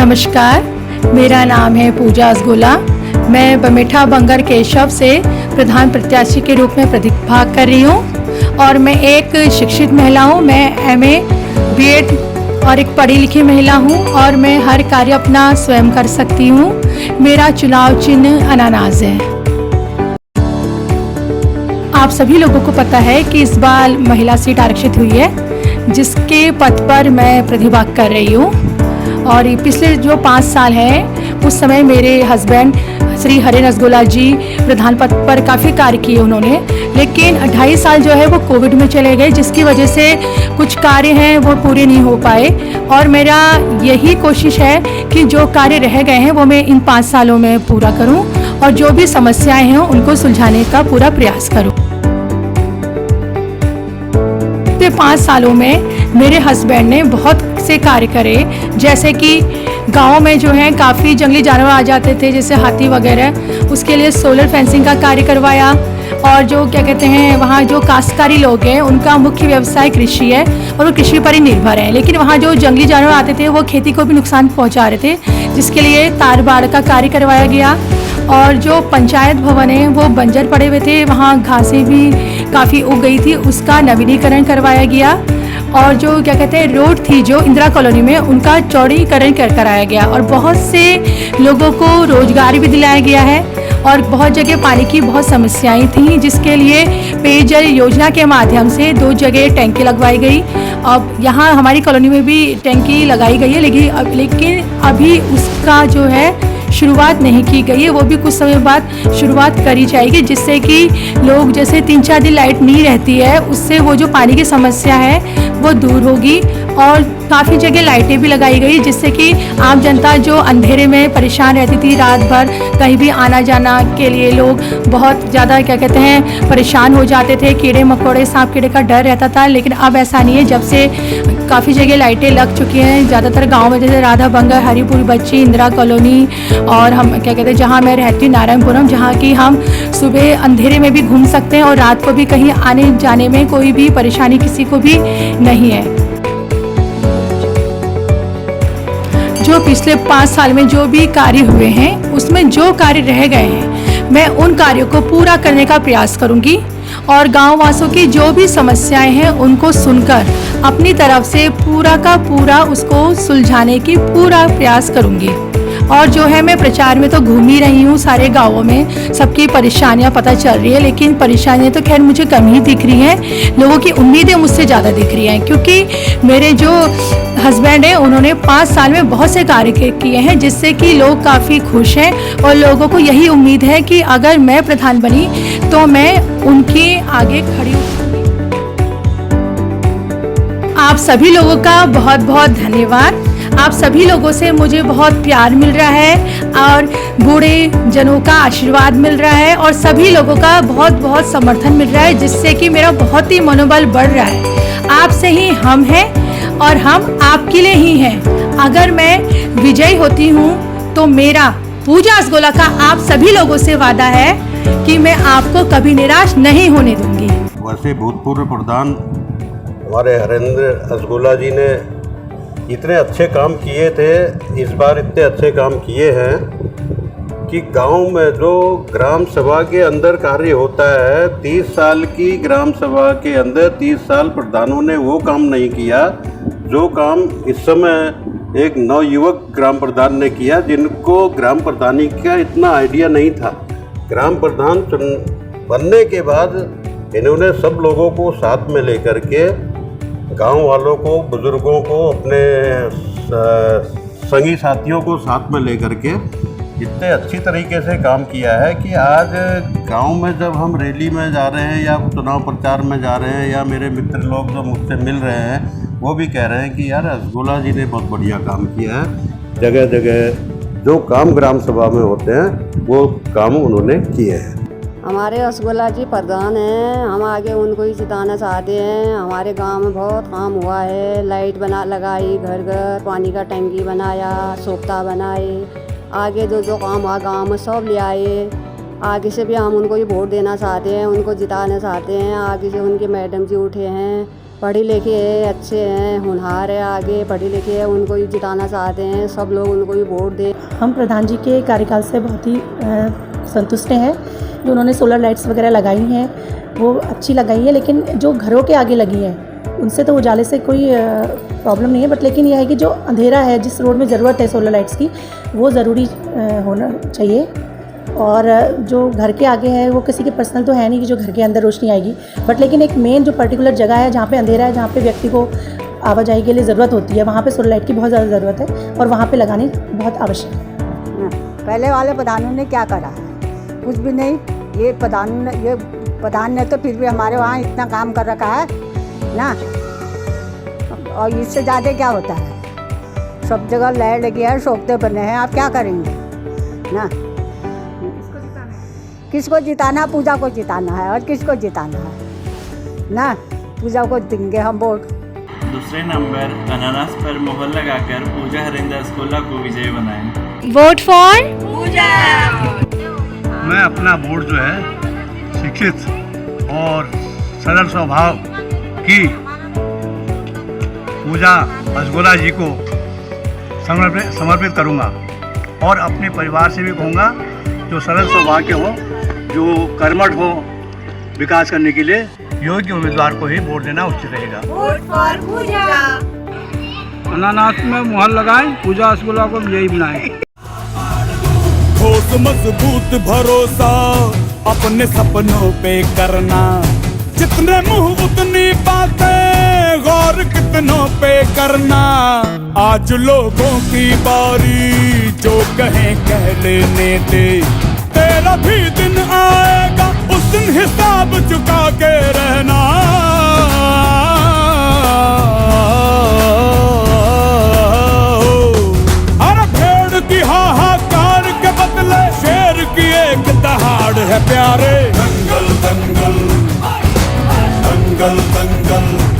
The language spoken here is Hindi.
नमस्कार, मेरा नाम है पूजा असगोला। मैं बमेठा बंगर केशव से प्रधान प्रत्याशी के रूप में प्रतिभाग कर रही हूँ और मैं एक शिक्षित महिला हूँ। मैं एमए, बीएड और एक पढ़ी लिखी महिला हूँ और मैं हर कार्य अपना स्वयं कर सकती हूँ। मेरा चुनाव चिन्ह अनानास है। आप सभी लोगों को पता है कि इस बार महिला सीट आरक्षित हुई है, जिसके पद पर मैं प्रतिभाग कर रही हूँ। और पिछले जो 5 साल हैं उस समय मेरे हस्बैंड श्री हरेन असगोला जी प्रधान पद पर काफ़ी कार्य किए उन्होंने, लेकिन 2.5 साल जो है वो कोविड में चले गए, जिसकी वजह से कुछ कार्य हैं वो पूरे नहीं हो पाए। और मेरा यही कोशिश है कि जो कार्य रह गए हैं वो मैं इन 5 सालों में पूरा करूं और जो भी समस्याएं हैं उनको सुलझाने का पूरा प्रयास करूं। 5 सालों में मेरे हस्बैंड ने बहुत से कार्य करे, जैसे कि गाँव में जो है काफ़ी जंगली जानवर आ जाते थे, जैसे हाथी वगैरह, उसके लिए सोलर फेंसिंग का कार्य करवाया। और जो क्या कहते हैं, वहाँ जो काश्तकारी लोग हैं उनका मुख्य व्यवसाय कृषि है और वो कृषि पर ही निर्भर हैं, लेकिन वहाँ जो जंगली जानवर आते थे वो खेती को भी नुकसान पहुँचा रहे थे, जिसके लिए तार बाड़ का कार्य करवाया गया। और जो पंचायत भवन है वो बंजर पड़े हुए थे, वहाँ घासें भी काफ़ी उग गई थी, उसका नवीनीकरण करवाया गया। और जो क्या कहते हैं रोड थी जो इंदिरा कॉलोनी में, उनका चौड़ीकरण कराया गया और बहुत से लोगों को रोजगार भी दिलाया गया है। और बहुत जगह पानी की बहुत समस्याएं थीं, जिसके लिए पेयजल योजना के माध्यम से 2 जगह टैंकी लगवाई गई। अब यहाँ हमारी कॉलोनी में भी टैंकी लगाई गई है, लेकिन अभी उसका जो है शुरुआत नहीं की गई है, वो भी कुछ समय बाद शुरुआत करी जाएगी, जिससे कि लोग जैसे 3-4 दिन लाइट नहीं रहती है, उससे वो जो पानी की समस्या है वो दूर होगी। और काफ़ी जगह लाइटें भी लगाई गई, जिससे कि आम जनता जो अंधेरे में परेशान रहती थी रात भर, कहीं भी आना जाना के लिए लोग बहुत ज़्यादा क्या कहते हैं परेशान हो जाते थे, कीड़े मकोड़े सांप कीड़े का डर रहता था। लेकिन अब ऐसा नहीं है, जब से काफ़ी जगह लाइटें लग चुकी हैं ज़्यादातर गाँव में, जैसे राधा बंगर, हरिपुर बच्ची, इंदिरा कॉलोनी, और हम क्या कहते हैं जहाँ मैं रहती हूँ नारायणपुरम, जहाँ की हम सुबह अंधेरे में भी घूम सकते हैं और रात को भी कहीं आने जाने में कोई भी परेशानी किसी को भी नहीं है। जो पिछले 5 साल में जो भी कार्य हुए हैं उसमें जो कार्य रह गए हैं मैं उन कार्यों को पूरा करने का प्रयास करूंगी और गाँव वासियों की जो भी समस्याएं हैं उनको सुनकर अपनी तरफ से पूरा का पूरा उसको सुलझाने की पूरा प्रयास करूंगी। और जो है मैं प्रचार में तो घूम ही रही हूँ, सारे गाँवों में सबकी परेशानियाँ पता चल रही है, लेकिन परेशानियाँ तो खैर मुझे कम ही दिख रही हैं, लोगों की उम्मीदें मुझसे ज़्यादा दिख रही हैं, क्योंकि मेरे जो हस्बैंड हैं उन्होंने 5 साल में बहुत से कार्य किए हैं, जिससे कि लोग काफ़ी खुश हैं और लोगों को यही उम्मीद है कि अगर मैं प्रधान बनी तो मैं उनके आगे खड़ी हूँ। आप सभी लोगों का बहुत बहुत धन्यवाद। आप सभी लोगों से मुझे बहुत प्यार मिल रहा है और बूढ़े जनों का आशीर्वाद मिल रहा है और सभी लोगों का बहुत बहुत समर्थन मिल रहा है, जिससे कि मेरा बहुत ही मनोबल बढ़ रहा है। आपसे ही हम हैं और हम आपके लिए ही हैं। अगर मैं विजयी होती हूँ तो मेरा पूजा असगोला का आप सभी लोगों से वादा है कि मैं आपको कभी निराश नहीं होने दूंगी। वैसे भूतपूर्व प्रधान हमारे हरेंद्र असगोला जी ने इतने अच्छे काम किए थे, इस बार इतने अच्छे काम किए हैं कि गांव में जो ग्राम सभा के अंदर कार्य होता है, 30 साल की ग्राम सभा के अंदर 30 साल प्रधानों ने वो काम नहीं किया जो काम इस समय एक नवयुवक ग्राम प्रधान ने किया, जिनको ग्राम प्रधानी का इतना आइडिया नहीं था। ग्राम प्रधान बनने के बाद इन्होंने सब लोगों को साथ में लेकर के, गांव वालों को, बुजुर्गों को, अपने संगी साथियों को साथ में लेकर के इतने अच्छी तरीके से काम किया है कि आज गांव में जब हम रैली में जा रहे हैं या चुनाव प्रचार में जा रहे हैं, या मेरे मित्र लोग जो मुझसे मिल रहे हैं वो भी कह रहे हैं कि यार असगोला जी ने बहुत बढ़िया काम किया है। जगह जगह जो काम ग्राम सभा में होते हैं वो काम उन्होंने किए हैं। हमारे असगोला जी प्रधान हैं, हम आगे उनको ही जिताना चाहते हैं। हमारे गांव में बहुत काम हुआ है, लाइट लगाई, घर घर पानी का टंकी बनाया, सोख्ता बनाए, आगे जो काम हुआ गांव में सब ले आए। आगे से भी हम उनको ही वोट देना चाहते हैं, उनको जिताना चाहते हैं। आगे से उनके मैडम जी उठे हैं, पढ़े लिखे हैं, अच्छे हैं, होनहार है, आगे पढ़े लिखे हैं, उनको ही जिताना चाहते हैं, सब लोग उनको ही वोट दें। हम प्रधान जी के कार्यकाल से बहुत ही संतुष्ट हैं। जो उन्होंने सोलर लाइट्स वगैरह लगाई हैं वो अच्छी लगाई है, लेकिन जो घरों के आगे लगी हैं उनसे तो उजाले से कोई प्रॉब्लम नहीं है, बट लेकिन यह है कि जो अंधेरा है, जिस रोड में ज़रूरत है सोलर लाइट्स की, वो ज़रूरी होना चाहिए। और जो घर के आगे है वो किसी के पर्सनल तो है नहीं कि जो घर के अंदर रोशनी आएगी, बट लेकिन एक मेन जो पर्टिकुलर जगह है जहाँ पे अंधेरा है, जहाँ पे व्यक्ति को आवाजाही के लिए ज़रूरत होती है, वहाँ पे सोलर लाइट की बहुत ज़्यादा ज़रूरत है और वहाँ पे लगानी बहुत आवश्यक है। पहले वाले प्रधानों ने क्या करा है? कुछ भी नहीं। ये प्रधान ने तो फिर भी हमारे वहाँ इतना काम कर रखा है ना, और इससे ज़्यादा क्या होता है? सब जगह लाइट लगी है, सोखते बने हैं, आप क्या करेंगे ना? किसको जिताना? पूजा को जिताना है। और किसको जिताना है ना? पूजा को देंगे हम वोट। दूसरे नंबर अनानास पर मोहर लगाकर पूजा हरिंदर स्कूला को विजयी बनाएं। वोट फॉर पूजा। मैं अपना वोट जो है शिक्षित और सरल स्वभाव की पूजा हजगोला जी को समर्पित करूंगा और अपने परिवार से भी कहूँगा जो सरल स्वभाव के हो, जो कर्मठ हो, विकास करने के लिए योग्य उम्मीदवार को ही वोट देना उचित रहेगा। वोट फॉर पूजा। अनानास में मुहर लगाएं, पूजा रसगुल्ला को यही बनाएं। ठोस मजबूत भरोसा अपने सपनों पे करना, जितने मुंह उतनी बातें, गौर कितनों पे करना। आज लोगों की बारी, जो कहें कह लेने दे, तेरा भी दिन आएगा, उस दिन हिसाब चुका के रहना। अरे भेड़ की हाहाकार के बदले शेर की एक दहाड़ है प्यारे। दंगल दंगल दंगल दंगल